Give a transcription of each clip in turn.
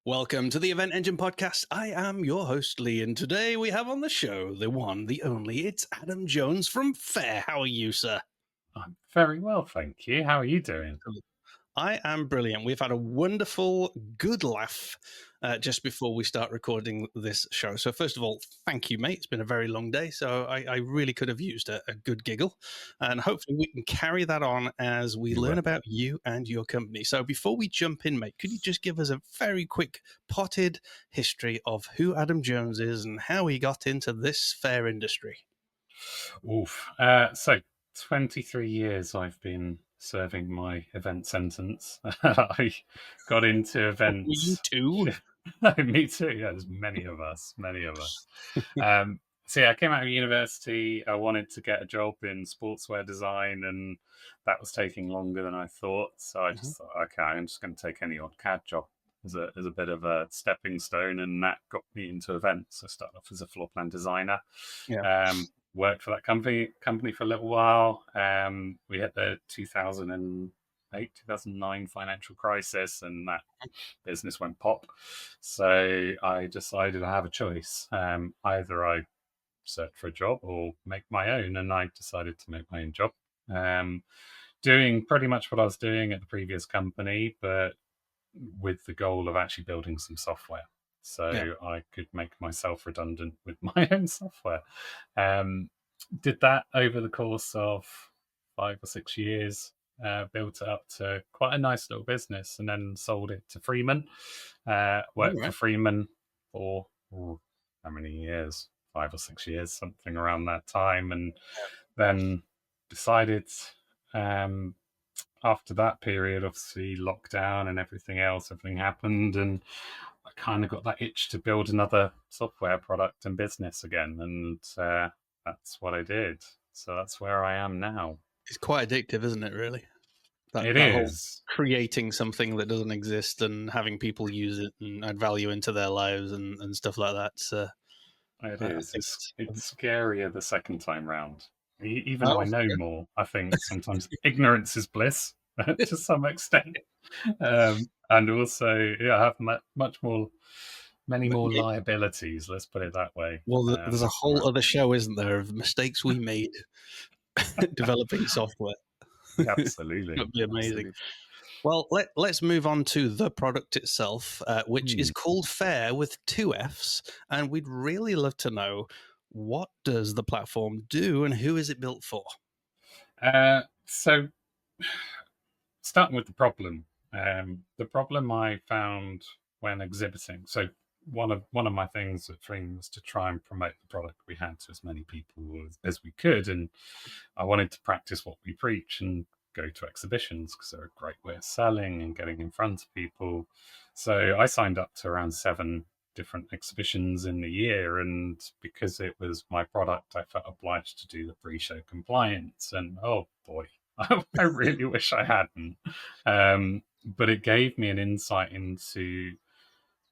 Welcome to the Event Engine Podcast. I am your host, Lee, and today we have on the show the one, the only, it's Adam Jones from FFAIR. How are you, sir? I'm very well, thank you. How are you doing? I am brilliant. We've had a wonderful, good laugh just before we start recording this show. So, first of all, thank you, mate. It's been a very long day, so I really could have used a good giggle. And hopefully, we can carry that on as we You learn were. about you and your company. So, before we jump in, mate, could you just give us a very quick potted history of who Adam Jones is and how he got into this fair industry? Oof. 23 years I've been serving my event sentence. I got into You events. too? Me too. Yeah, there's many of us. Many of us. I came out of university. I wanted to get a job in sportswear design, and that was taking longer than I thought. So I Mhm. just thought, okay, I'm just going to take any odd CAD job as a bit of a stepping stone, and that got me into events. I started off as a floor plan designer. Yeah. Worked for that company for a little while. We hit the 2008, 2009 financial crisis, and that business went pop. So I decided I have a choice. Either I search for a job or make my own, and I decided to make my own job. Um, Doing pretty much what I was doing at the previous company, but with the goal of actually building some software. Yeah. So I could make myself redundant with my own software. Um, did that over the course of 5 or 6 years. Built it up to quite a nice little business, and then sold it to Freeman. All Worked for right. Freeman for how many years? 5 or 6 years, something around that time, and then decided um, after that period, obviously lockdown and everything happened, and I kind of got that itch to build another software product and business again, and that's what I did. So that's where I am now. It's quite addictive, isn't it, really? That It that whole is. creating something that doesn't exist and having people use it and add value into their lives and stuff like that. So It I is. think It's scarier the second time round. Even though oh, I know more, I think sometimes ignorance is bliss to some extent. And also, yeah, I have much more, many more liabilities. Let's put it that way. well, there's a whole Around. other show, isn't there, of mistakes we made developing software. Absolutely, That'd be amazing. absolutely. Well, let's move on to the product itself, which is Hmm. called Fair with two Fs, and we'd really love to know what does the platform do and who is it built for? So, starting with the problem I found when exhibiting. So, one of my things at Freem was to try and promote the product we had to as many people as we could, and I wanted to practice what we preach and go to exhibitions because they're a great way of selling and getting in front of people. So I signed up to around 7 different exhibitions in the year, and because it was my product, I felt obliged to do the pre-show compliance. And oh boy, I really wish I hadn't. But it gave me an insight into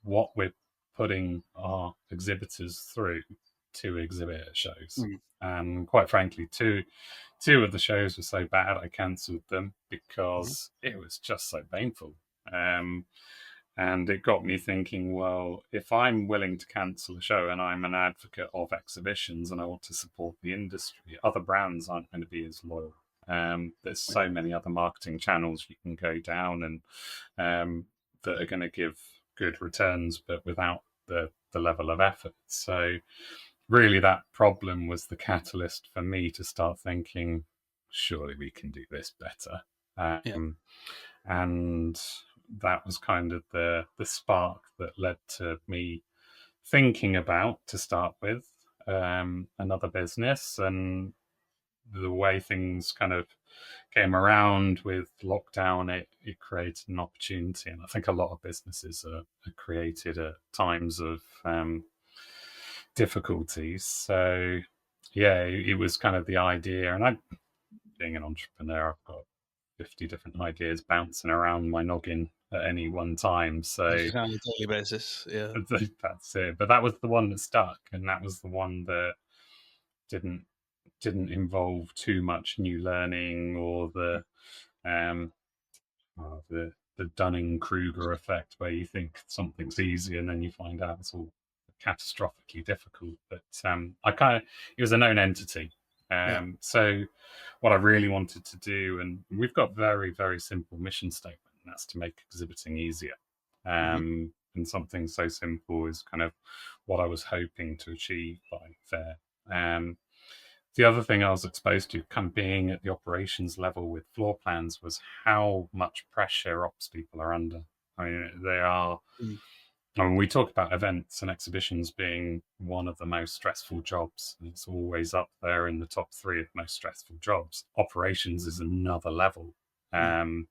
what we're putting our exhibitors through to exhibit at shows. Mm, And quite frankly, two of the shows were so bad I cancelled them mhm. because it was just so painful. Um, and it got me thinking, well, if I'm willing to cancel a show and I'm an advocate of exhibitions and I want to support the industry, other brands aren't going to be as loyal. There's so many other marketing channels you can go down and that are going to give good returns, but without the level of effort. So really, that problem was the catalyst for me to start thinking, surely we can do this better. Yeah, And that was kind of the spark that led to me thinking about, to start with, another business. And the way things kind of came around with lockdown, it created an opportunity. And I think a lot of businesses are created at times of difficulties. So, yeah, it was kind of the idea. And I, being an entrepreneur, I've got 50 different ideas bouncing around my noggin at any one time. as So you on a daily basis. Yeah, that's it. But that was the one that stuck, and that was the one that didn't didn't involve too much new learning or um, the the Dunning-Kruger effect, where you think something's easy and then you find out it's all catastrophically difficult. But it was a known entity. Yeah. So what I really wanted to do, and we've got very, very simple mission statement, and that's to make exhibiting easier. Hmm. And something so simple is kind of what I was hoping to achieve by FAIR. The other thing I was exposed to, kind of being at the operations level with floor plans, was how much pressure ops people are under. I mean, they are. Mm. I mean, we talk about events and exhibitions being one of the most stressful jobs. It's always up there in the top three of most stressful jobs. Operations is another level. Mm. Um,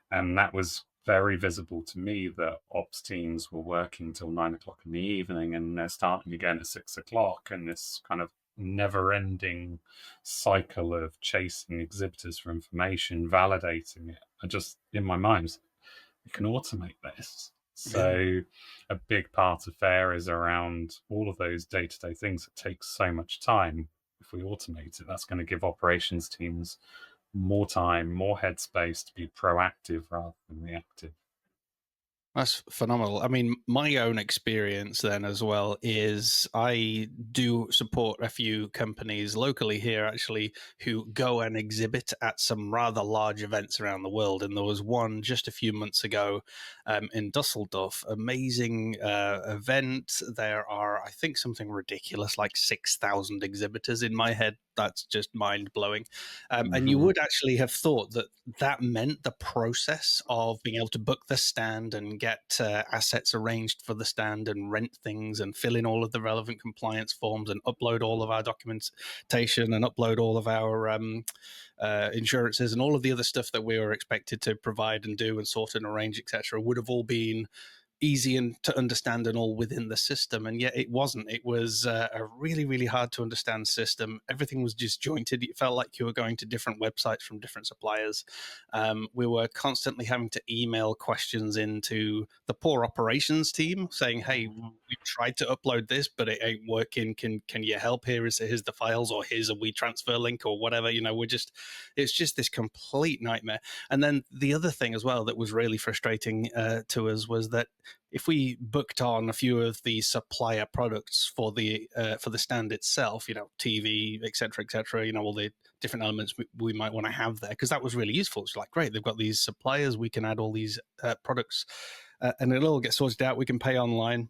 and that was very visible to me that ops teams were working till 9 o'clock in the evening and they're starting again at 6 o'clock, and this kind of never ending cycle of chasing exhibitors for information, validating it. I just, in my mind, we can automate this. Yeah. So a big part of FAIR is around all of those day-to-day things that take so much time. If we automate it, that's going to give operations teams more time, more headspace to be proactive rather than reactive. That's phenomenal. I mean, my own experience then as well is I do support a few companies locally here actually who go and exhibit at some rather large events around the world. And there was one just a few months ago in Dusseldorf. Amazing event. There are, I think, something ridiculous like 6,000 exhibitors in my head. That's just mind blowing. And you Mm-hmm. would actually have thought that that meant the process of being able to book the stand and get assets arranged for the stand and rent things and fill in all of the relevant compliance forms and upload all of our documentation and upload all of our insurances and all of the other stuff that we were expected to provide and do and sort and arrange, etc., would have all been easy and to understand and all within the system, and yet it wasn't. It was a really, really hard to understand system. Everything was disjointed. It felt like you were going to different websites from different suppliers. We were constantly having to email questions into the poor operations team saying, hey, we tried to upload this but it ain't working. Can you help? Here's the files, or here's a WeTransfer link, or whatever. It's just this complete nightmare. And then the other thing as well that was really frustrating to us was that if we booked on a few of the supplier products for the stand itself, TV, etc., all the different elements we might want to have there, because that was really useful. It's like, great, they've got these suppliers, we can add all these products, and it'll all get sorted out. We can pay online.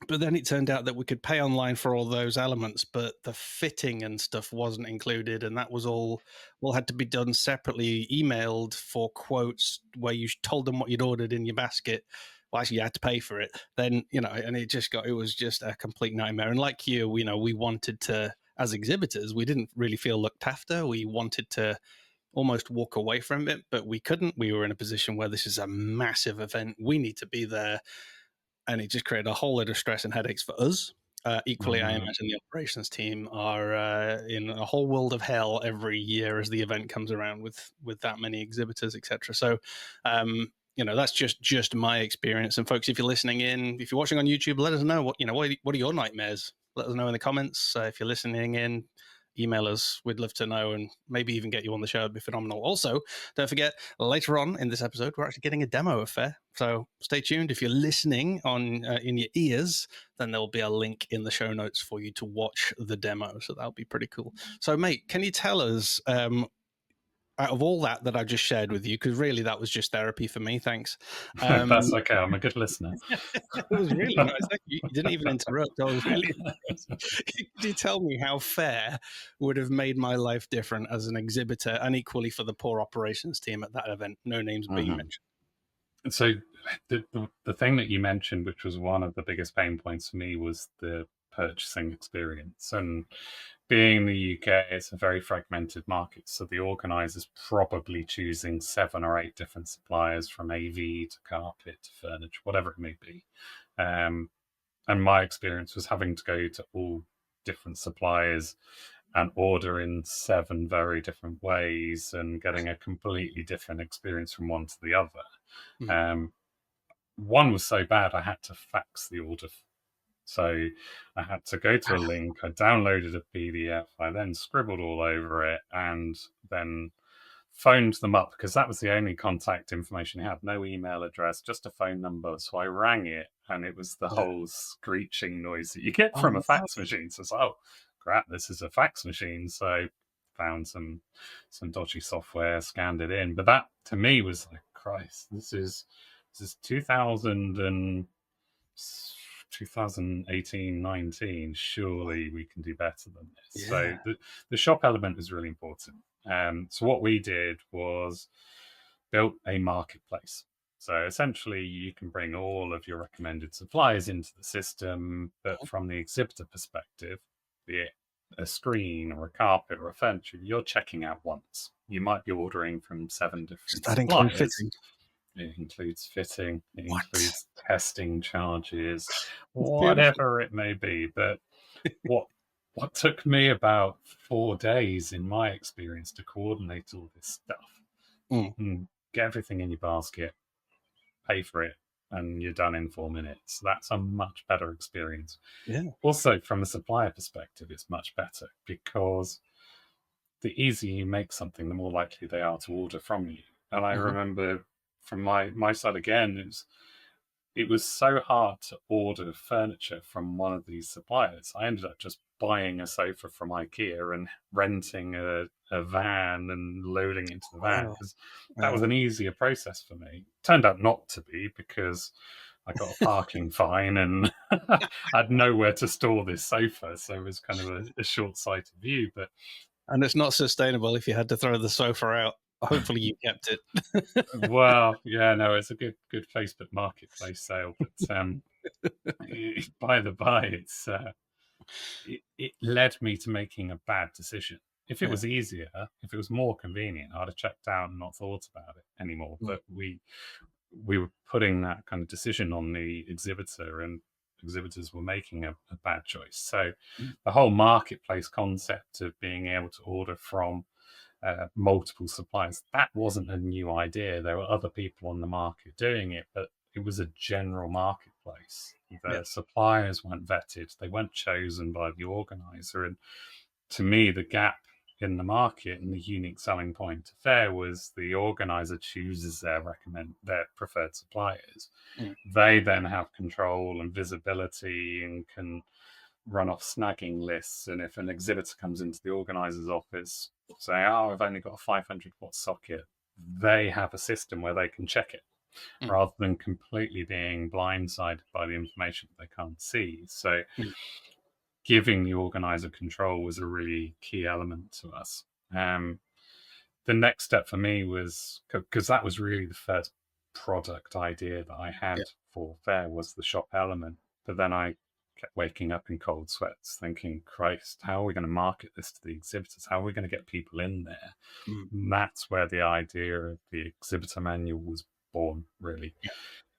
But then it turned out that we could pay online for all those elements, but the fitting and stuff wasn't included, and that was all had to be done separately, emailed for quotes where you told them what you'd ordered in your basket. Well, actually, you had to pay for it. Then and it was just a complete nightmare. And like you, we wanted to, as exhibitors, we didn't really feel looked after. We wanted to almost walk away from it, but we couldn't. We were in a position where this is a massive event. We need to be there, and it just created a whole lot of stress and headaches for us. Equally, I Mm-hmm. imagine the operations team are in a whole world of hell every year as the event comes around with that many exhibitors, etc. So, that's just my experience. And folks, if you're listening in, if you're watching on YouTube, let us know what are your nightmares. Let us know in the comments. If you're listening in, email us. We'd love to know, and maybe even get you on the show. It'd be phenomenal. Also, don't forget, later on in this episode, we're actually getting a demo of FAIR. So stay tuned. If you're listening on in your ears, then there'll be a link in the show notes for you to watch the demo. So that'll be pretty cool. So, mate, can you tell us, out of all that I've just shared with you, because really that was just therapy for me, thanks. That's okay. I'm a good listener. It was really nice. Thank you. You didn't even interrupt. I was really impressed. Could you tell me how FAIR would have made my life different as an exhibitor, and equally for the poor operations team at that event? No names being Mm-hmm. mentioned. So the thing that you mentioned, which was one of the biggest pain points for me, was the purchasing experience. And being in the UK, it's a very fragmented market. So the organizers probably choosing 7 or 8 different suppliers, from AV to carpet to furniture, whatever it may be. And my experience was having to go to all different suppliers and order in 7 very different ways and getting a completely different experience from one to the other. One was so bad I had to fax the order. So I had to go to a link, I downloaded a PDF, I then scribbled all over it, and then phoned them up because that was the only contact information he had. No email address, just a phone number. So I rang it, and it was the Yeah. whole screeching noise that you get Oh from a no. fax machine. So it's like, oh crap, this is a fax machine. So found some dodgy software, scanned it in. But that to me was like, Christ, this is 2018-19. Surely we can do better than this. So Yeah. the shop element is really important. So what we did was built a marketplace. So essentially, you can bring all of your recommended suppliers into the system, but from the exhibitor perspective, be it a screen or a carpet or a furniture, you're checking out once. You might be ordering from 7 Does different that include suppliers. fitting? It includes fitting, it What? includes testing charges, It's beautiful. whatever it may be. But what what took me about 4 days in my experience to coordinate all this stuff Mm. and get everything in your basket, pay for it, and you're done in 4 minutes. That's a much better experience. Yeah. Also, from a supplier perspective, it's much better because the easier you make something, the more likely they are to order from you. And I Hmm. remember from my side again, it was so hard to order furniture from one of these suppliers. I ended up just buying a sofa from IKEA and renting a van and loading into the van Wow. because that was Wow. an easier process for me. Turned out not to be because I got a parking fine and I had nowhere to store this sofa. So it was kind of a short sighted view. But And it's not sustainable if you had to throw the sofa out. Hopefully you kept it. well, yeah, no, it's a good Facebook Marketplace sale. But by the by, it led me to making a bad decision. If it Yeah. was easier, if it was more convenient, I'd have checked out and not thought about it anymore. Mm. But we were putting that kind of decision on the exhibitor, and exhibitors were making a bad choice. So Mm. the whole marketplace concept of being able to order from multiple suppliers, that wasn't a new idea. There were other people on the market doing it, but it was a general marketplace. Yeah. The suppliers weren't vetted, they weren't chosen by the organizer. And to me, the gap in the market and the unique selling point of FAIR was the organizer chooses their preferred suppliers. Mm. They then have control and visibility and can run off snagging lists. And if an exhibitor comes into the organizer's office saying, oh, I've only got a 500-watt socket, they have a system where they can check it Mm. rather than completely being blindsided by the information that they can't see. So Mm. giving the organizer control was a really key element to us. The next step for me was, because that was really the first product idea that I Yeah. had for FAIR, was the shop element. But then I kept waking up in cold sweats thinking, Christ, how are we going to market this to the exhibitors? How are we going to get people in there? Mm. And that's where the idea of the exhibitor manual was born, really. Yeah.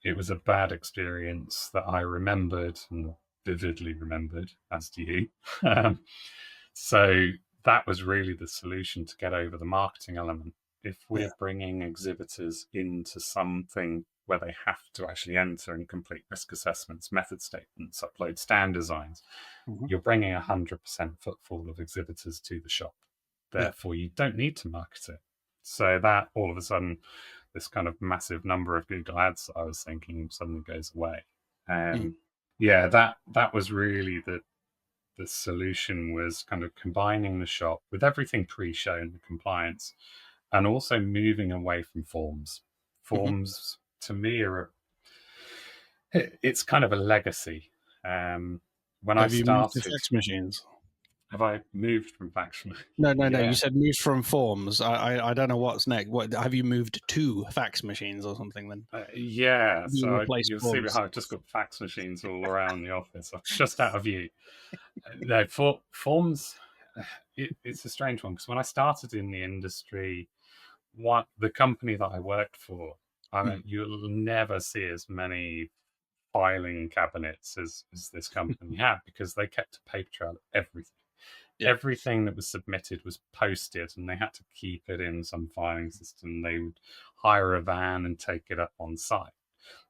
It was a bad experience that I remembered and vividly remembered, as do you. So that was really the solution to get over the marketing element. If Yeah. we're bringing exhibitors into something where they have to actually enter and complete risk assessments, method statements, upload stand designs, Mhm. you're bringing 100% footfall of exhibitors to the shop. Yeah. Therefore, you don't need to market it. So that all of a sudden, this kind of massive number of Google ads that I was thinking suddenly goes away. Mm. Yeah, that was really the solution, was kind of combining the shop with everything pre-shown, the compliance, and also moving away from forms. Mhm. Forms to me it's kind of a legacy. When I Have you moved to started, fax machines? have I moved from faction? No, no, no. You Yeah. said moved from forms. I don't know what's next. What have you moved to fax machines or something? Then Yeah, have you so replaced you'll see forms? behind, I've just got fax machines all around the office, just out of view. No, forms, it's a strange one because when I started in the industry, the company that I worked for, Mm. you'll never see as many filing cabinets as this company had, because they kept a paper trail of everything. Yeah. Everything that was submitted was posted, and they had to keep it in some filing system. They would hire a van and take it up on site.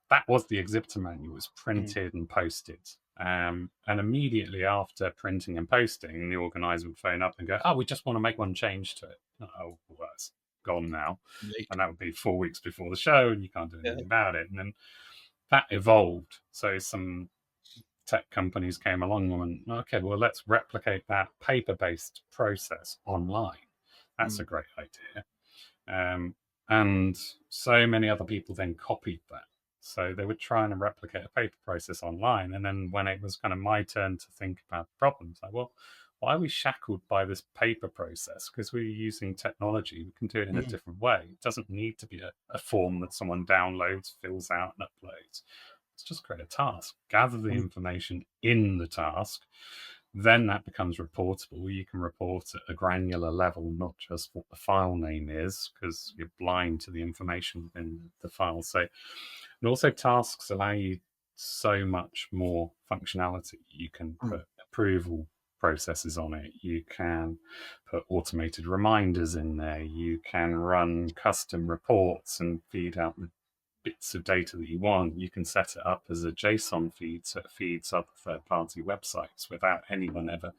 That was the exhibitor manual. It was Mm. printed and posted. And immediately after printing and posting, the organizer would phone up and go, oh, we just want to make one change to it. Oh, worse. gone now, Indeed. and that would be 4 weeks before the show, and you can't do Yeah. anything about it. And then that evolved. So some tech companies came along and went, okay, well, let's replicate that paper-based process online. That's Mm. a great idea. Um, and so many other people then copied that. So they were trying to replicate a paper process online. And then when it was kind of my turn to think about problems, like, well, why are we shackled by this paper process? Because we're using technology, we can do it in a Mm. different way. It doesn't need to be a form that someone downloads, fills out, and uploads. Let's just create a task, gather the Mm. information in the task, then that becomes reportable. You can report at a granular level, not just what the file name is, because you're blind to the information within the file. So, and also tasks allow you so much more functionality. You can Mm. put approval processes on it. You can put automated reminders in there. You can run custom reports and feed out the bits of data that you want. You can set it up as a JSON feed so it feeds other third-party websites without anyone ever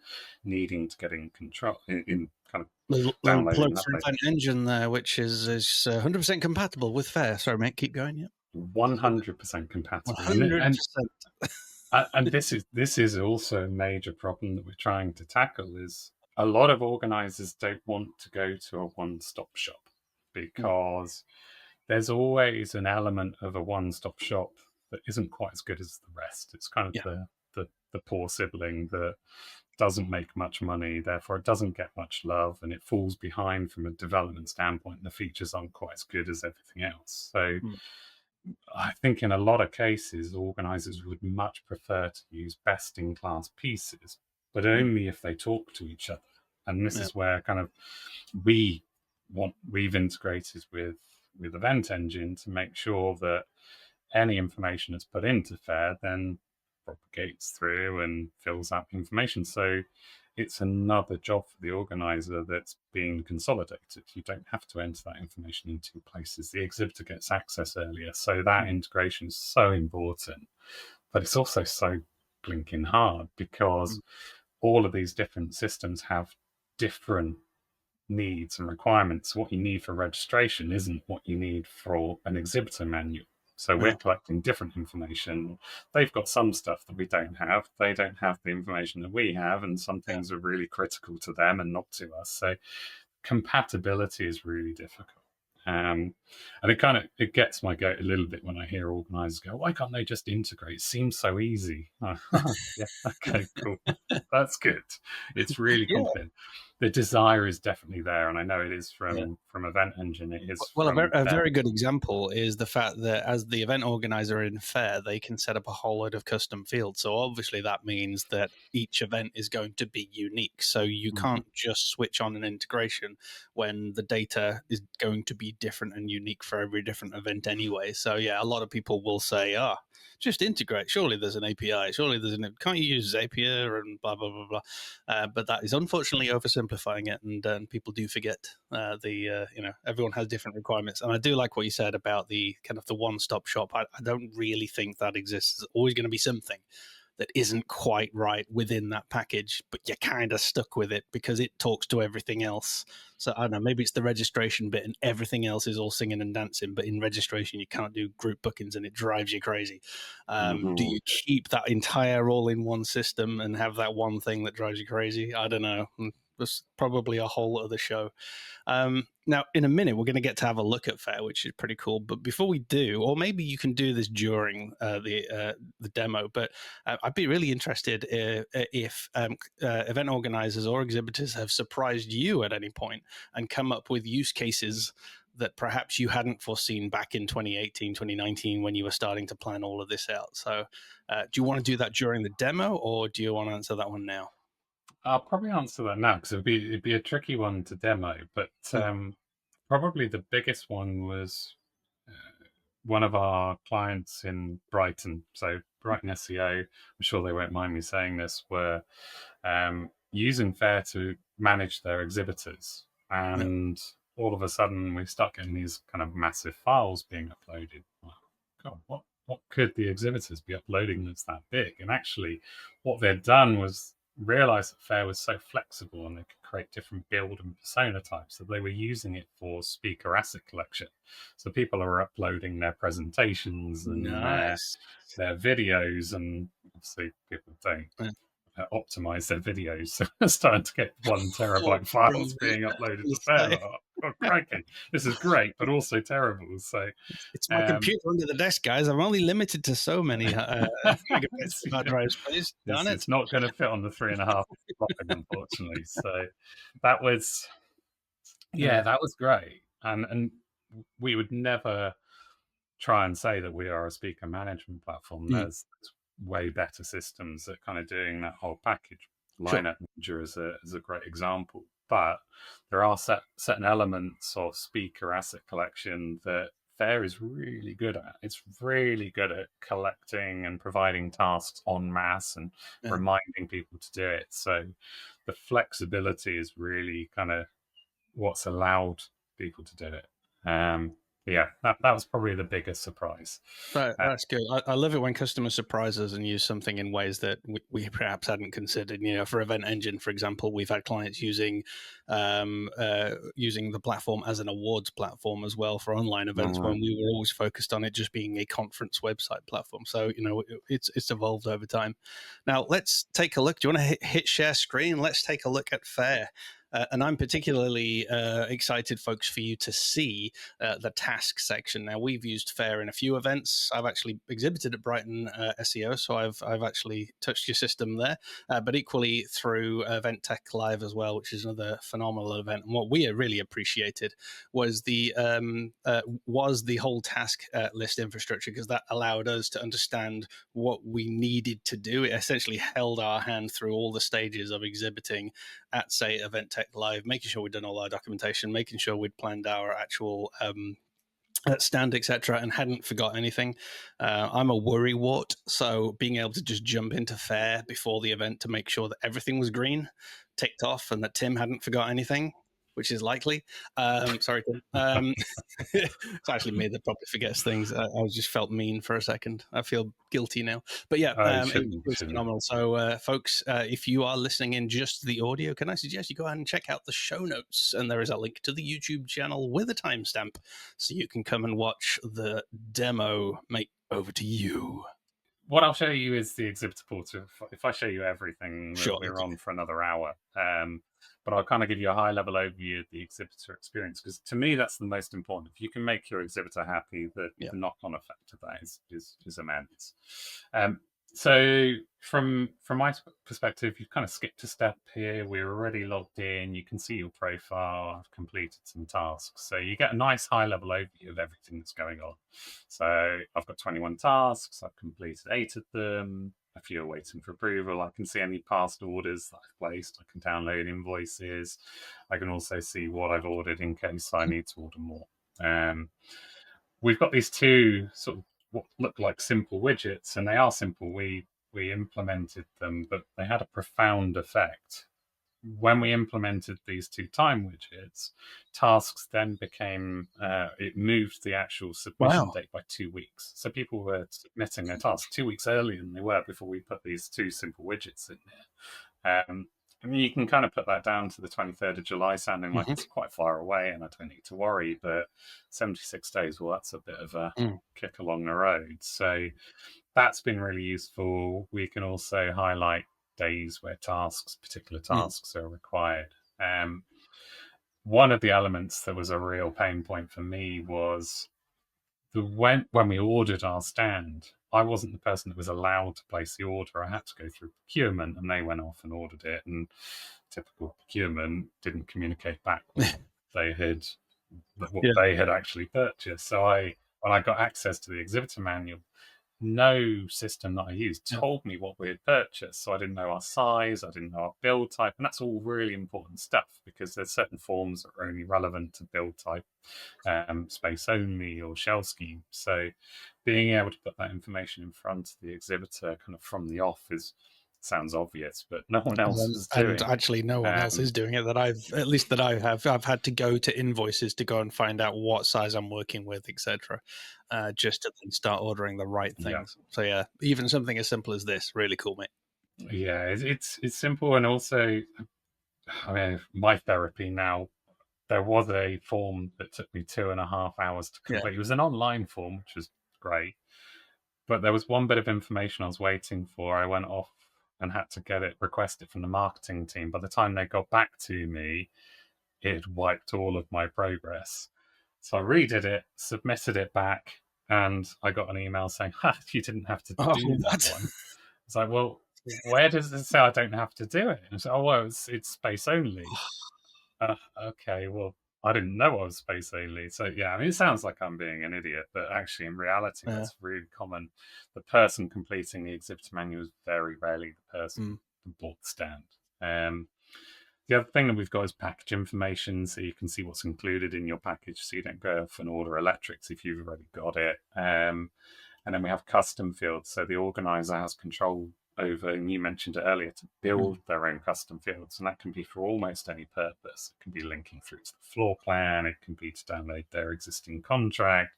needing to get in control in kind of Little downloading plug and for uploading. Event Engine there, which is 100% compatible with FFAIR. Sorry, mate, keep going. Yeah, 100% compatible, and 100%. this is also a major problem that we're trying to tackle. Is a lot of organizers don't want to go to a one-stop shop because there's always an element of a one-stop shop that isn't quite as good as the rest. It's kind of Yeah. the poor sibling that doesn't make much money, therefore it doesn't get much love, and it falls behind from a development standpoint, and the features aren't quite as good as everything else. So Mm. I think in a lot of cases, organizers would much prefer to use best-in-class pieces, but Mm. only if they talk to each other. And this Yeah. is where kind of we've integrated with Event Engine to make sure that any information that's put into FAIR then propagates through and fills up information. So it's another job for the organizer that's being consolidated. You don't have to enter that information in two places. The exhibitor gets access earlier. So that Mm. integration is so important. But it's also so blinking hard because Mm. all of these different systems have different needs and requirements. What you need for registration isn't what you need for an exhibitor manual. So we're Yeah. collecting different information. They've got some stuff that we don't have. They don't have the information that we have, and some Yeah. things are really critical to them and not to us. So compatibility is really difficult. And it gets my goat a little bit when I hear organizers go, why can't they just integrate? It seems so easy. Yeah, okay, cool. That's good. It's really Yeah. complicated. The desire is definitely there, and I know it is Yeah. from Event Engine. It is Well, from a them. very good example is the fact that as the event organizer in FAIR, they can set up a whole load of custom fields. So obviously that means that each event is going to be unique. So you can't just switch on an integration when the data is going to be different and unique for every different event anyway. So yeah, a lot of people will say, just integrate. Surely there's an API. Surely can't you use Zapier and blah, blah, blah, blah. But that is unfortunately oversimplifying it. And people do forget everyone has different requirements. And I do like what you said about the kind of the one-stop shop. I don't really think that exists. There's always going to be something that isn't quite right within that package, but you're kind of stuck with it because it talks to everything else. So I don't know, maybe it's the registration bit and everything else is all singing and dancing, but in registration you can't do group bookings and it drives you crazy. Do you keep that entire all-in-one system and have that one thing that drives you crazy? I don't know. That's probably a whole other show. Now, in a minute, we're going to get to have a look at FAIR, which is pretty cool. But before we do, or maybe you can do this during the demo, but I'd be really interested if event organizers or exhibitors have surprised you at any point and come up with use cases that perhaps you hadn't foreseen back in 2018, 2019 when you were starting to plan all of this out. So do you want to do that during the demo or do you want to answer that one now? I'll probably answer that now because it'd be a tricky one to demo, but probably the biggest one was one of our clients in Brighton. So Brighton SEO, I'm sure they won't mind me saying this, were using FAIR to manage their exhibitors. And all of a sudden we start getting these kind of massive files being uploaded. God, what could the exhibitors be uploading that's that big? And actually what they'd done was realized that FAIR was so flexible and they could create different build and persona types that they were using it for speaker asset collection. So people are uploading their presentations and Nice. their videos, and obviously people don't Yeah. optimize their videos. So we're starting to get 1 terabyte files Brilliant. being uploaded to FAIR. Say, Like, oh, crikey, this is great, but also terrible. So, it's my um, computer under the desk, guys. I'm only limited to so many megabytes it's, of hard drive space. Darn it. it's not going to fit on the 3.5 block, unfortunately. So that was, Yeah. yeah, that was great. And we would never try and say that we are a speaker management platform. Mm, There's way better systems that kind of doing that whole package. sure. Lineup Manager is a great example, but there are certain elements of speaker asset collection that FAIR is really good at. It's really good at collecting and providing tasks en masse and Yeah. reminding people to do it. So the flexibility is really kind of what's allowed people to do it. Yeah, that was probably the biggest surprise. That's good. I love it when customers surprise us and use something in ways that we perhaps hadn't considered. For Event Engine, for example, we've had clients using using the platform as an awards platform as well for online events, when we were always focused on it just being a conference website platform. So it's evolved over time. Now let's take a look. Do you want to hit share screen? Let's take a look at FAIR. And I'm particularly excited, folks, for you to see the task section. Now, we've used FAIR in a few events. I've actually exhibited at Brighton SEO, so I've actually touched your system there. But equally through Event Tech Live as well, which is another phenomenal event. And what we really appreciated was the whole task list infrastructure, because that allowed us to understand what we needed to do. It essentially held our hand through all the stages of exhibiting at, say, Event Tech Live, making sure we'd done all our documentation, making sure we'd planned our actual stand, etc., and hadn't forgot anything. I'm a worry wart, so being able to just jump into FAIR before the event to make sure that everything was green, ticked off, and that Tim hadn't forgot anything, which is likely. Sorry, Tim. It's actually me that probably forgets things. I just felt mean for a second. I feel guilty now. But yeah, Oh, it was shouldn't. phenomenal. So, folks, if you are listening in just the audio, can I suggest you go ahead and check out the show notes? And there is a link to the YouTube channel with a timestamp, so you can come and watch the demo. Mate, over to you. What I'll show you is the exhibitor portal. If I show you everything, Sure. we're on for another hour. But I'll kind of give you a high level overview of the exhibitor experience, because to me that's the most important. If you can make your exhibitor happy, the knock on effect of that is immense. So from my perspective, you've kind of skipped a step here. We're already logged in. You can see your profile. I've completed some tasks. So you get a nice high level overview of everything that's going on. So I've got 21 tasks. I've completed 8 of them. A few are waiting for approval. I can see any past orders that I've placed. I can download invoices. I can also see what I've ordered in case I need to order more. We've got these two sort of what look like simple widgets, and they are simple. We implemented them, but they had a profound effect. When we implemented these two time widgets, tasks then became, it moved the actual submission date by 2 weeks. So people were submitting their tasks 2 weeks earlier than they were before we put these two simple widgets in there. I mean, you can kind of put that down to the 23rd of July, sounding like it's quite far away and I don't need to worry, but 76 days, well, that's a bit of a kick along the road. So that's been really useful. We can also highlight days where particular tasks are required. One of the elements that was a real pain point for me was when we ordered our stand, I wasn't the person that was allowed to place the order. I had to go through procurement, and they went off and ordered it. And typical procurement didn't communicate back what they had actually purchased. So when I got access to the exhibitor manual, no system that I used told me what we had purchased. So I didn't know our size, I didn't know our build type, and that's all really important stuff, because there's certain forms that are only relevant to build type, space only, or shell scheme. So being able to put that information in front of the exhibitor kind of from the off sounds obvious, but no one else is doing. And actually, no one else is doing it that I've had to go to invoices to go and find out what size I'm working with, etc., just to then start ordering the right things. So yeah, even something as simple as this, really cool, mate. Yeah, it's simple, and also, I mean, my therapy now. There was a form that took me 2.5 hours to Yeah. complete. It was an online form, which was great, but there was one bit of information I was waiting for. I went off and had to get it requested from the marketing team. By the time they got back to me, it had wiped all of my progress. So I redid it, submitted it back, and I got an email saying, "Ha, you didn't have to Oh, do that what? one." It's like, well, where does it say I don't have to do it? And so, oh, well, it's space only. Okay, well, I didn't know I was space only. So yeah, I mean, it sounds like I'm being an idiot, but actually, in reality, Yeah. that's really common. The person completing the exhibitor manual is very rarely the person Mm. who bought the stand. Um, the other thing that we've got is package information, so you can see what's included in your package, so you don't go off and order electrics if you've already got it. And then we have custom fields, so the organizer has control over, and you mentioned it earlier, to Mm. build their own custom fields, and that can be for almost any purpose. It can be linking through to the floor plan, it can be to download their existing contract,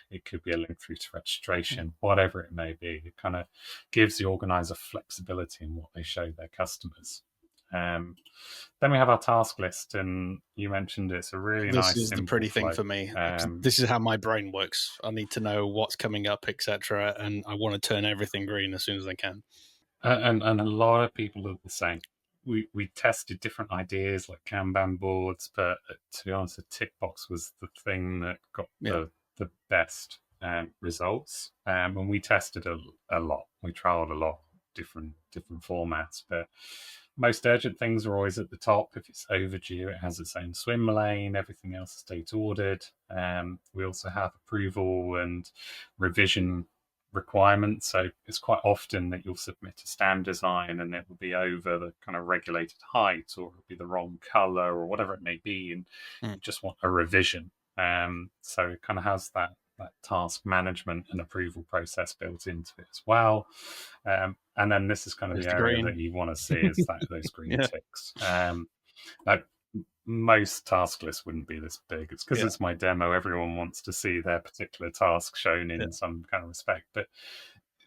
it could be a link through to Mm. registration, whatever it may be. It kind of gives the organizer flexibility in what they show their customers. Um, then we have our task list, and you mentioned it's a really This nice, is the simple pretty thing flow. for me. Um, This is how my brain works. I need to know what's coming up, etc., and I want to turn everything green as soon as I can. and a lot of people are the same. We tested different ideas like Kanban boards, but to be honest, the tick box was the thing that got Yeah. the best results. And we tested a lot. We trialed a lot, different formats, but most urgent things are always at the top. If it's overdue, it has its own swim lane. Everything else is date ordered. We also have approval and revision requirements. So it's quite often that you'll submit a stand design and it will be over the kind of regulated height, or it'll be the wrong color, or whatever it may be, and Mm. you just want a revision. So it kind of has that task management and approval process built into it as well. And then this is kind of There's the the area green. that you want to see, is that those green Yeah. ticks. Like, most task lists wouldn't be this big. It's because Yeah. it's my demo. Everyone wants to see their particular task shown Yeah. in some kind of respect. But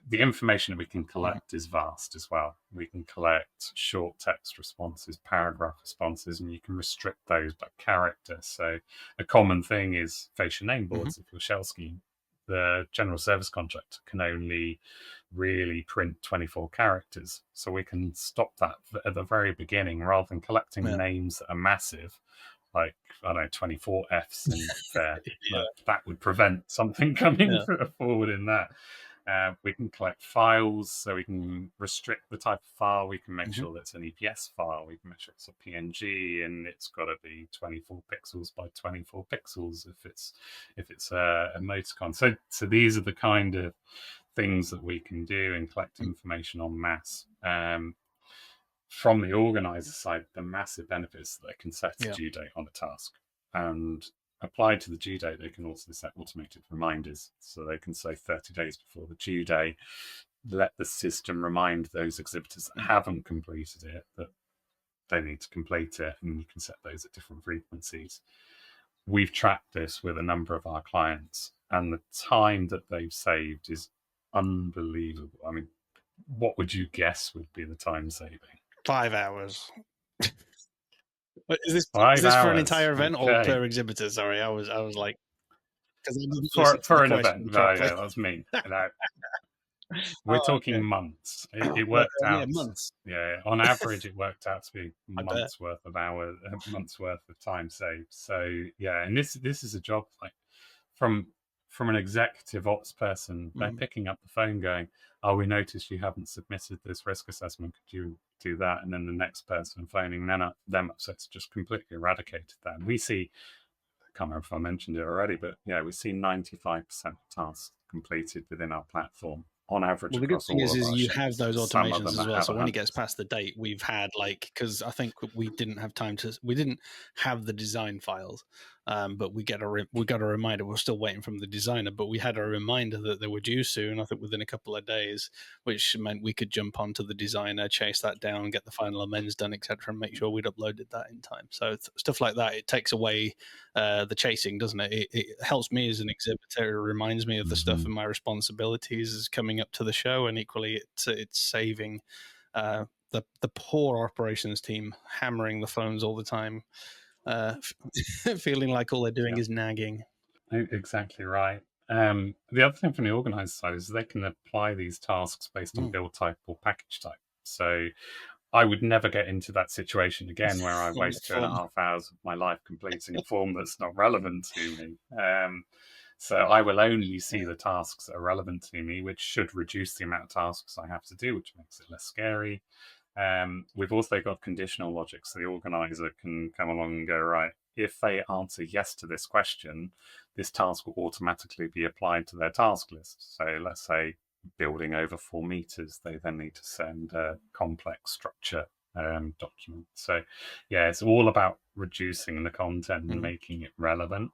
the information that we can Mm. collect is vast as well. We can collect short text responses, paragraph responses, and you can restrict those by character. So a common thing is fascia name Mhm. boards. If you're shell scheme, the general service contract can only really print 24 characters. So we can stop that at the very beginning, rather than collecting Yeah. names that are massive, like, I don't know, 24 Fs in FFAIR. Yeah. That would prevent something coming Yeah. forward in that. We can collect files, so we can restrict the type of file. We can make Mhm. sure that it's an EPS file. We can make sure it's a PNG, and it's got to be 24 pixels by 24 pixels if it's a emoticon. So these are the kind of things that we can do and collect Mm. information en masse. From the organizer side, the massive benefits that they can set a Yeah. due date on a task, and applied to the due date, they can also set automated reminders. So they can say 30 days before the due date, let the system remind those exhibitors that Mm. haven't completed it that they need to complete it, and you can set those at different frequencies. We've tracked this with a number of our clients, and the time that they've saved is unbelievable. I mean, what would you guess would be the time saving? 5 hours. But is Five this for an hours. entire event or Okay. per exhibitor? Sorry, I was like, because I didn't listen to the For an event. question No, properly. yeah, that's me. No, we're Oh, talking okay. months. It worked Yeah, out. months. Yeah, on average, it worked out to be I bet. months worth of hours, months worth of time saved. So yeah, and this is a job, like, from an executive ops person. They're Mm. picking up the phone, going, "Oh, we noticed you haven't submitted this risk assessment. Could you do that?" And then the next person phoning them up. So it's just completely eradicated that. And we see, I can't remember if I mentioned it already, but yeah, we see 95% of tasks completed within our platform on average Well, the good across thing all is, of is our you have shows. those Some of automations them as well. have So when it gets 100%. past the date, we've had like, because I think we didn't have time to, we didn't have the design files, but we got a reminder. We're still waiting from the designer, but we had a reminder that they were due soon. I think within a couple of days, which meant we could jump onto the designer, chase that down, get the final amends done, etc., and make sure we'd uploaded that in time. So stuff like that, it takes away the chasing, doesn't it? It helps me as an exhibitor. It reminds me of the stuff Mm-hmm. and my responsibilities is coming up to the show, and equally, it's saving The poor operations team hammering the phones all the time, uh, feeling like all they're doing Yeah, is nagging. exactly right. The other thing from the organizer side is they can apply these tasks based on Mm. build type or package type. So I would never get into that situation again where I On the waste two and a form. half hours of my life completing a form that's not relevant to me. So I will only see Yeah. the tasks that are relevant to me, which should reduce the amount of tasks I have to do, which makes it less scary. We've also got conditional logic, so the organizer can come along and go, right, if they answer yes to this question, this task will automatically be applied to their task list. So let's say building over 4 meters, they then need to send a complex structure document. So yeah, it's all about reducing the content and Mm. making it relevant.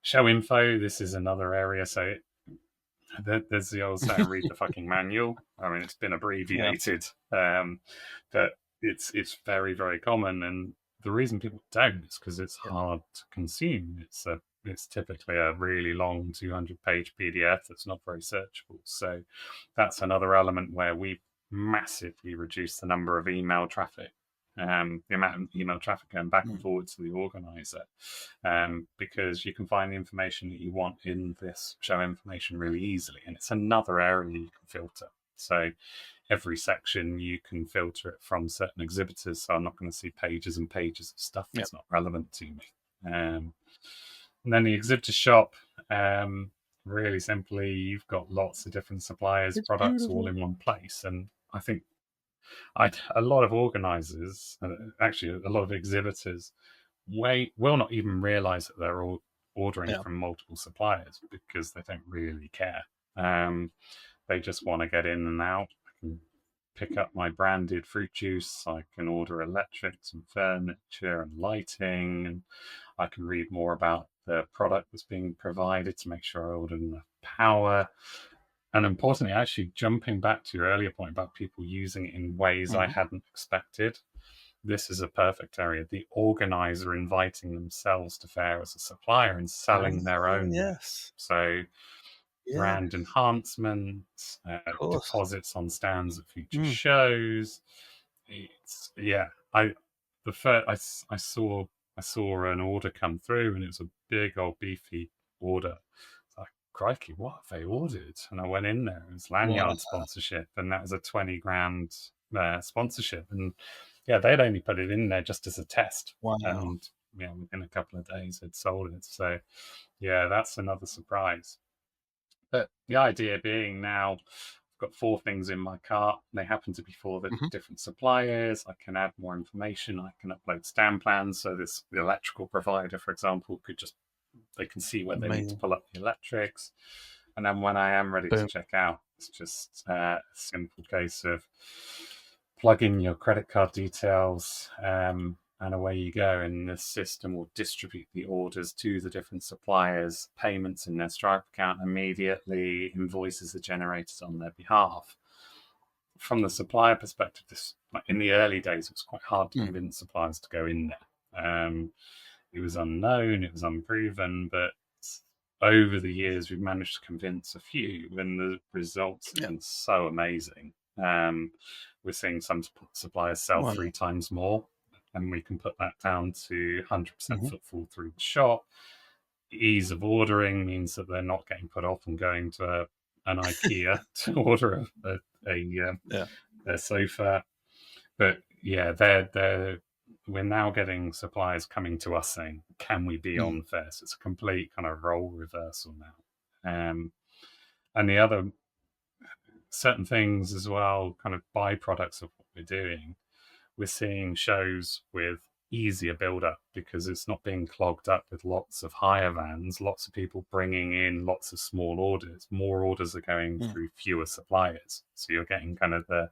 Show info, this is another area. So there's the old saying, read the fucking manual. I mean, it's been Yeah. abbreviated, but it's very, very common. And the reason people don't is because it's Yeah. hard to consume. It's typically a really long 200-page PDF that's not very searchable. So that's another element where we massively reduce the number of email traffic, the amount of email traffic going back and Mm. forward to the organizer, because you can find the information that you want in this show information really easily. And it's another area you can filter. So every section you can filter it from certain exhibitors. So I'm not going to see pages and pages of stuff Yeah. that's not relevant to me. And then the exhibitor shop, really simply, you've got lots of different suppliers, It's products all beautiful. in one place. And I think a lot of organizers, actually a lot of exhibitors, will not even realize that they're all ordering Yeah. from multiple suppliers because they don't really care. They just want to get in and out. I can pick up my branded fruit juice. I can order electrics and furniture and lighting, and I can read more about the product that's being provided to make sure I ordered enough power. And importantly, actually jumping back to your earlier point about people using it in ways I Mm. hadn't expected, this is a perfect area. The organizer inviting themselves to FAIR as a supplier and selling their Oh, own wares. yes. So Yeah, brand enhancements, of course. deposits on stands at future Mm. shows. It's yeah. The first I saw an order come through and it was a big old beefy order. It's like, crikey, what have they ordered? And I went in there. It was Wow. lanyard sponsorship, and that was a 20 grand sponsorship. And yeah, they'd only put it in there just as a test, Wow. and yeah, within a couple of days they'd sold it. So yeah, that's another surprise. But the idea being now, I've got 4 things in my cart. They happen to be for the Mhm. different suppliers. I can add more information. I can upload stand plans. So the electrical provider, for example, could just they can see where they need to Amazing. pull up the electrics. And then when I am ready to Boom. check out, it's just a simple case of plug in your credit card details, and away you go. And the system will distribute the orders to the different suppliers, payments in their Stripe account immediately, invoices are generated on their behalf. From the supplier perspective, this in the early days, it was quite hard to Mm. convince suppliers to go in there. It was unknown, it was unproven, but over the years, we've managed to convince a few, and the results have Yeah. been so amazing. We're seeing some suppliers sell Wow. 3 times more, and we can put that down to 100% Mhm. footfall through the shop. Ease of ordering means that they're not getting put off and going to an IKEA to order Yeah. a sofa. But yeah, we're now getting suppliers coming to us saying, "Can we be Mm. on FAIR?" So it's a complete kind of role reversal now. And the other certain things as well, kind of byproducts of what we're doing, we're seeing shows with easier build up because it's not being clogged up with lots of hire vans, lots of people bringing in lots of small orders. More orders are going Mm. through fewer suppliers. So you're getting kind of the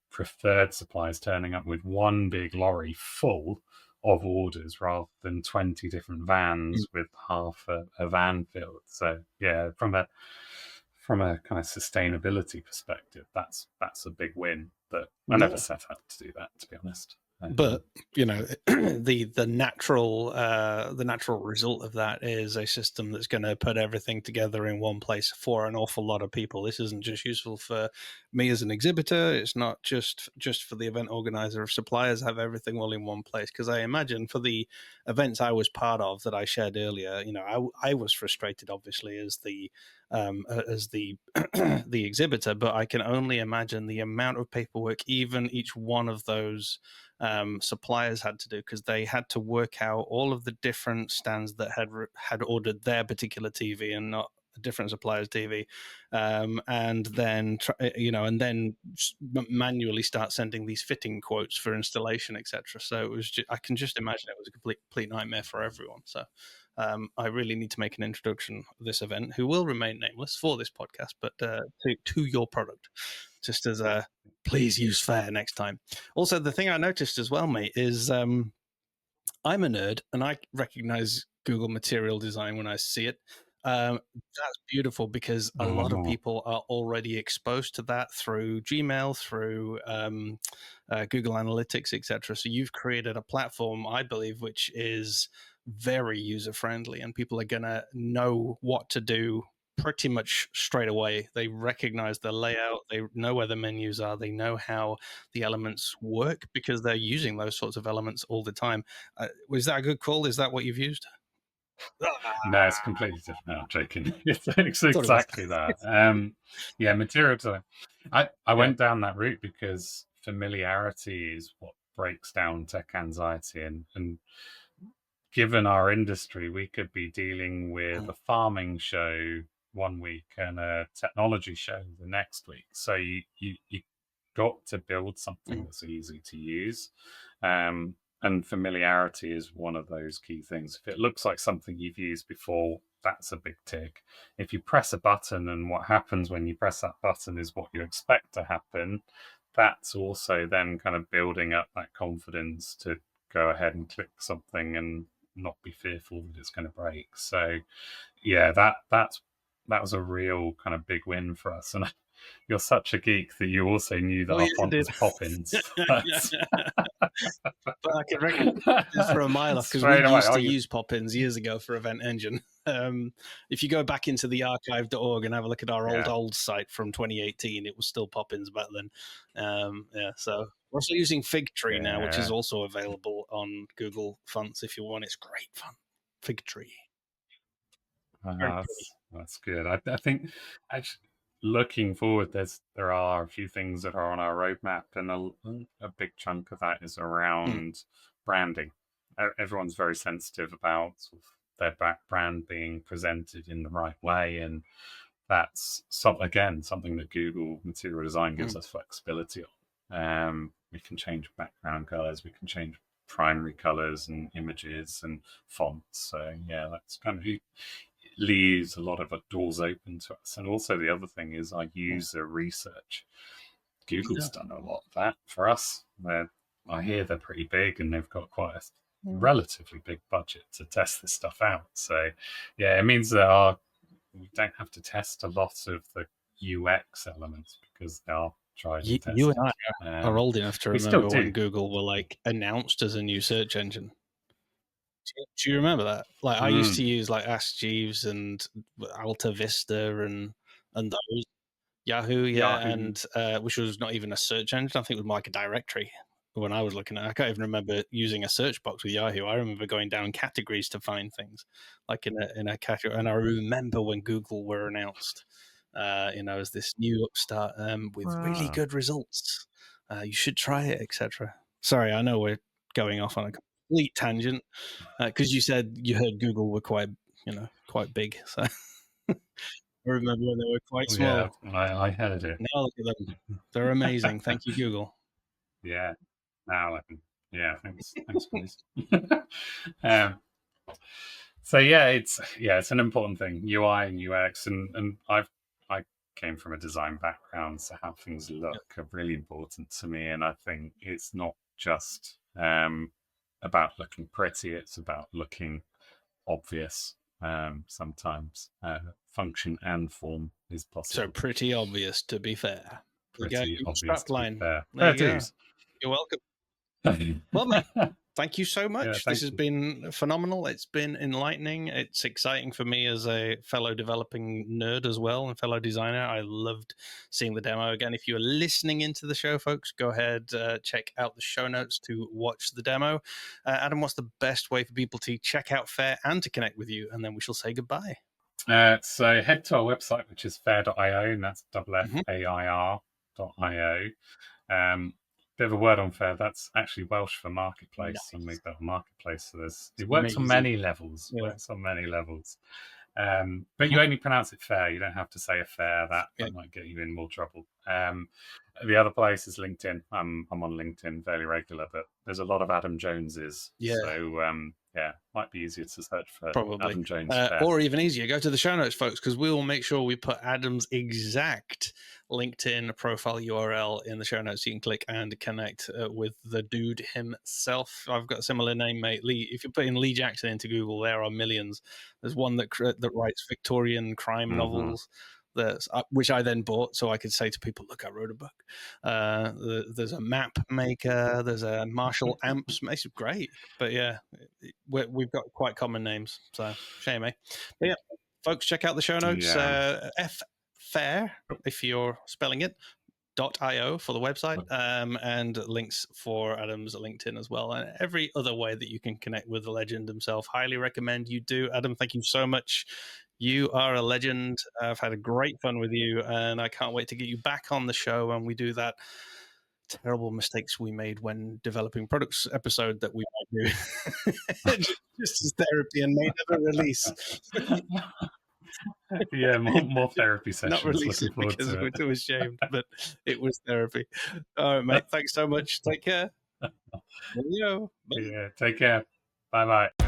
preferred suppliers turning up with one big lorry full of orders rather than 20 different Mm. vans with half a van filled. So yeah, from a kind of sustainability perspective, that's a big win. But I never Yeah. set out to do that, to be honest. But the natural result of that is a system that's going to put everything together in one place for an awful lot of people. This isn't just useful for me as an exhibitor. It's not just for the event organizer. If suppliers have everything all in one place, because I imagine for the events I was part of that I shared earlier, I was frustrated obviously as the the exhibitor, but I can only imagine the amount of paperwork even each one of those suppliers had to do, because they had to work out all of the different stands that had ordered their particular TV and not a different supplier's TV, and then manually start sending these fitting quotes for installation, etc. So it was I can just imagine it was a complete nightmare for everyone. So I really need to make an introduction of this event, who will remain nameless for this podcast, but to your product, just as a please use FFAIR next time. Also, the thing I noticed as well, mate, is I'm a nerd and I recognize Google Material Design when I see it. That's beautiful because a lot of Oh, people are already exposed to that through Gmail, through Google Analytics, etc. So you've created a platform, I believe, which is very user friendly, and people are going to know what to do pretty much straight away. They recognize the layout, they know where the menus are, they know how the elements work because they're using those sorts of elements all the time. Was that a good call? Is that what you've used? no, it's completely different. No, I'm joking. It's Thought it was. exactly that. Yeah, material design. I Yeah. went down that route because familiarity is what breaks down tech anxiety, and given our industry, we could be dealing with Mm, a farming show one week and a technology show the next week. So you got to build something mm. that's easy to use. And familiarity is one of those key things. If it looks like something you've used before, that's a big tick. If you press a button and what happens when you press that button is what you expect to happen, that's also then kind of building up that confidence to go ahead and click something and not be fearful that it's going to break. So yeah, that was a real kind of big win for us. And you're such a geek that you also knew that Oh our yeah, I font did. was Poppins. That's But I can recognize this for a mile off because we straight away. used Oh, to you, use Poppins years ago for Event Engine. If you go back into the archive.org and have a look at our yeah, old site from 2018, it was still Poppins back then. Yeah, so we're also using Figtree now, which is yeah. also available on Google Fonts if you want. It's great fun. Figtree, very pretty. That's good. I think actually looking forward, there are a few things that are on our roadmap, and a big chunk of that is Mm, around branding. Everyone's very sensitive about sort of their brand being presented in the right way, and that's something that Google Material Design gives mm. us flexibility on. We can change background colors, we can change primary colors and images and fonts. So yeah, that's kind of leaves a lot of doors open to us. And also the other thing is our Yeah. user research. Yeah. Google's done a lot of that for us. I hear they're pretty big and they've got quite a Mm. relatively big budget to test this stuff out. So yeah, it means that we don't have to test a lot of the UX elements because they are tried and You and tested. I are old enough to We still remember when do. Google were like announced as a new search engine. Do you remember that? Like I used to Mm, use like Ask Jeeves and Alta Vista and those Yahoo, yeah, Yahoo. and which was not even a search engine. I think it was more like a directory when I was looking at it. I can't even remember using a search box with Yahoo. I remember going down categories to find things, like in a category. And I remember when Google were announced, as this new upstart with really Ah, good results. You should try it, etc. Sorry, I know we're going off on a complete tangent because you said you heard Google were quite big. So I remember when they were quite yeah, small. I heard it. Now look at them. They're amazing. Thank you, Google. Yeah, now I can. Yeah, thanks, guys. um, so it's an important thing, UI and UX, and I came from a design background, so how things Yep. look are really important to me, and I think it's not just about looking pretty; it's about looking obvious. Sometimes function and form is So possible. pretty obvious, to be fair. You got Pretty your obvious strap to be line. fair. There Fair you go. dues. You're welcome. Well, mate, thank you so Yeah, much. This thank has you. been phenomenal. It's been enlightening. It's exciting for me as a fellow developing nerd as well and fellow designer. I loved seeing the demo again. If you're listening into the show, folks, go ahead, check out the show notes to watch the demo. Adam, what's the best way for people to check out FAIR and to connect with you? And then we shall say goodbye. So head to our website, which is fair.io, and that's Mhm. FFAIR.io. Bit of a word on FAIR. That's actually Welsh for marketplace, and Nice. we've got a marketplace. So It's it works on amazing. many levels. Yeah. Works on many levels. But Mhm. you only pronounce it fair. You don't have to say affair. Yeah. That might get you in more trouble. The other place is LinkedIn. I'm on LinkedIn fairly regular, but there's a lot of Adam Joneses. Yeah. So yeah, might be easier to search for Probably. Adam Jones Fair. Or even easier, go to the show notes, folks, because we will make sure we put Adam's exact LinkedIn profile URL in the show notes. So you can click and connect with the dude himself. I've got a similar name, mate. Lee. If you put in Lee Jackson into Google, there are millions. There's one that writes Victorian crime Mm-hmm. novels. Which I then bought, so I could say to people, "Look, I wrote a book." There's a map maker. There's a Marshall amps. It's great, but yeah, we've got quite common names, so shame, eh? But yeah, folks, check out the show notes. Yeah. FFAIR, if you're spelling it, .io for the website, and links for Adam's LinkedIn as well, and every other way that you can connect with the legend himself. Highly recommend you do. Adam, thank you so much. You are a legend. I've had a great fun with you, and I can't wait to get you back on the show when we do that terrible mistakes we made when developing products episode that we might do just as therapy and may never release. Yeah, more therapy Not sessions. release Looking it forward because to we're it. too ashamed, but it was therapy. All right, mate. Thanks so much. Take care. Cheerio. Bye. Yeah, take care. Bye bye.